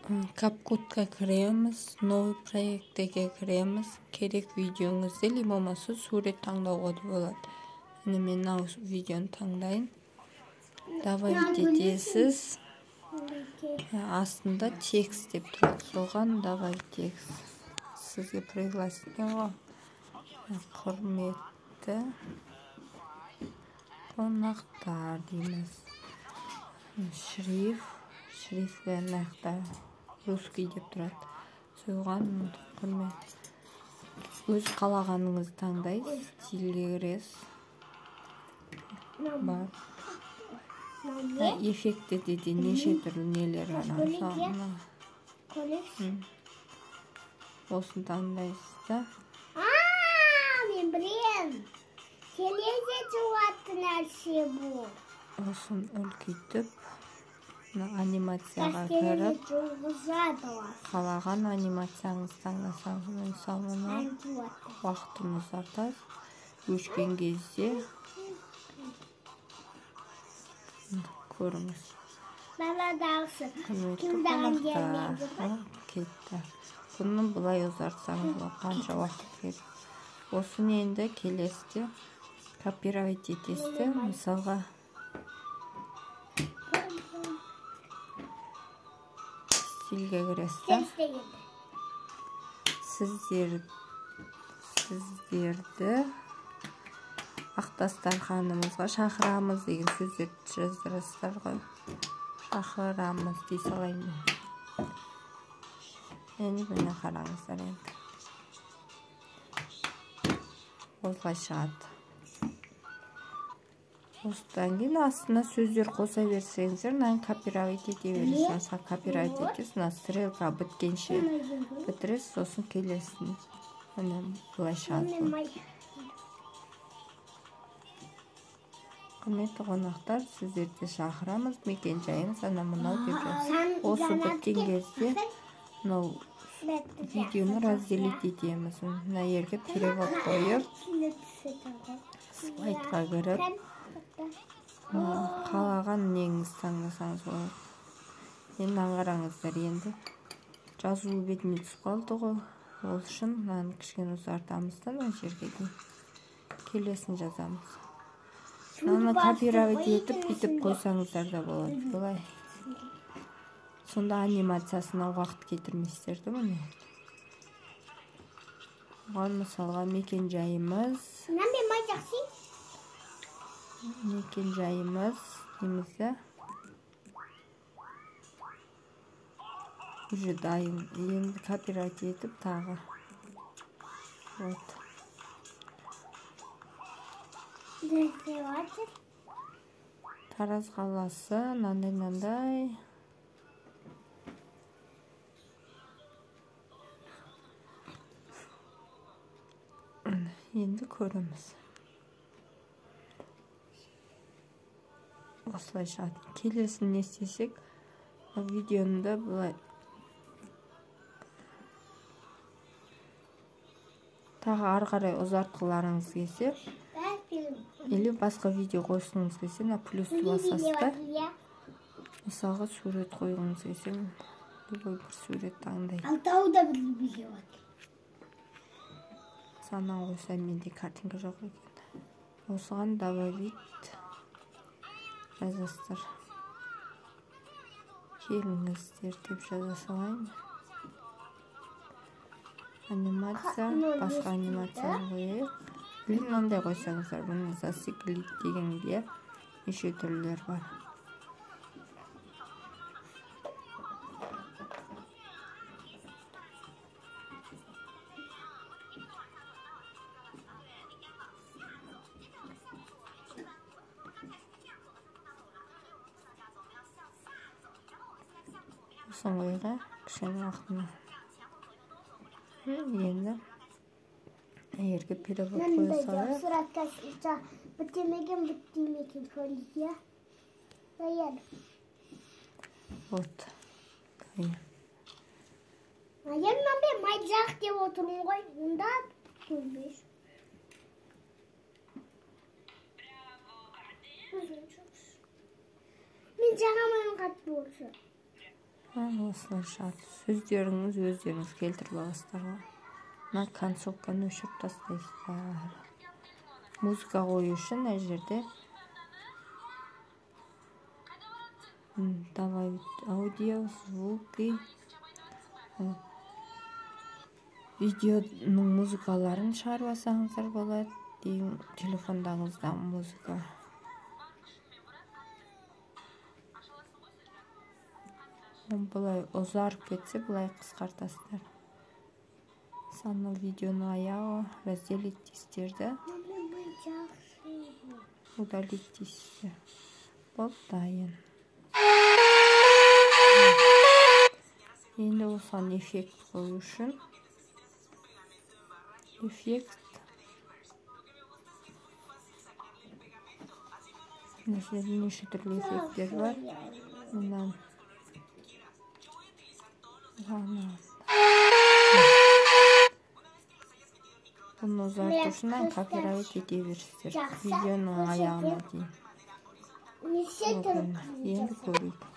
CapCut'қа кіреміз, новый проектіге кіреміз. Керек видеоңызды или болмаса сурет таңдауға да болады. Міне мен видеоны таңдайын. Добавить етесіз. Астында текст деп тұрады. Соған добавить текст. Сізге пригласитын ғой. Құрметті қонақтар дейміз. Шрифт аяқта русский деп тұрады. Соған құрмет. Өз қалағаныңызды таңдайсыз, стильге кіресіз. Бар. Эффекті де неше түрлі нелер бар. Осын таңдайсыз да. Мен білем. Келезе жуатын нәрсе бұл. Осын үлкейтіп, анимацияға кіріп, қалаған анимацияңыз таңдасаңыз, мысалы, уақытын ұзартасыз. Өшкен кезде көріңіз. Баладағысы. Кетті. Бұны бұлай ұзартсаңыз, қанша уақыт керек. Осын енді келесіде копировать етесіз. Мысалға, стильге кіресіз. Сіздерді Ақтастар ханымызға шақырамыз деген сөздерді жаздырасыздар ғой. Шақырамыз дей салайын. Енді бұны қараңыздар енді. Осылай шығады. Осыдан кейін астына сөздер қоса берсеңіздер, мынаны копировать ете бересіз. Копировать етесіз, мына стрелка біткенше бітіресіз, сосын келесін. Міне бұлай шығады. Құрметті қонақтар, сіздерді шақырамыз, мекен жайыңыз ана мынау деп жазасыз. Осы біткен кезде мынау видеоны разделить етеміз. Мына жерге перевод қойып, слайдқа кіріп, қалаған неңіз таңдасаңыз болады. Енді аңғараңыздар, енді жазу бетіне түсіп қалды ғой. Ол үшін мынаны кішкене ұзартамыз да, мына жерге дейін келесін жазамыз. Мынаны копировать етіп, бүйтіп қойсаңыздар да болады. Бұлай. Сонда анимациясына уақыт кетірмейсіздер де мұны. Оған мысалға мекен жайымыз немізді уже дайын. Енді копировать етіп тағы. Вот. Тараз қаласы, нандай. Енді көреміз. Осылай шығады. Келесін не істесек, видеоны бұлай тағы ары қарай ұзартқыларыңыз келсе, или басқа видео қойсыңыз келсе, плюсті басасыздар. Мысалға сурет қойғыңыз келсе, бір сурет таңдайын. Алтауы бір видео бар. Санан қойса менде картинка жоқ екен. Осыған добавить жазасыздар. Келіңіздер деп жаза салайын. Анимация, басқа анимация қойайық. Мынандай қойсаңыздар, бұны зациклить дегенде неше түрлер бар. Соңғыға кішкене уақытына. Енді ерге перевод қоя салайық. Сұратқа бітемеген көлге. Даяр. Вот. Мен майжақ деп отырмын ғой. Онда көрмеш. Мен жаңа майын қатты болшы. Осылайша сөздеріңіз өздеріңіз келтіріп аласыздар. Мына концовканы өшіріп тастайсыздар. Музыка қою үшін мына жерде добавить аудио, звуки, видеоның музыкаларын шығарып алсаңыздар болады. Дейін телефондағыңызда музыка. Бұлай ұзарып кетсе, бұлай қысқартасыздар. Мысалы видеоның аяғы разделить дейсіздерді. Удалить дейсіздер. Бұл дайын. Енді осыған эффект қою үшін эффект неше түрлі эффекттер бар. Мұндан бұны ұзарту үшін копирайт ете бересіздер. Видеоның аяғына дейін. Енді көрейік.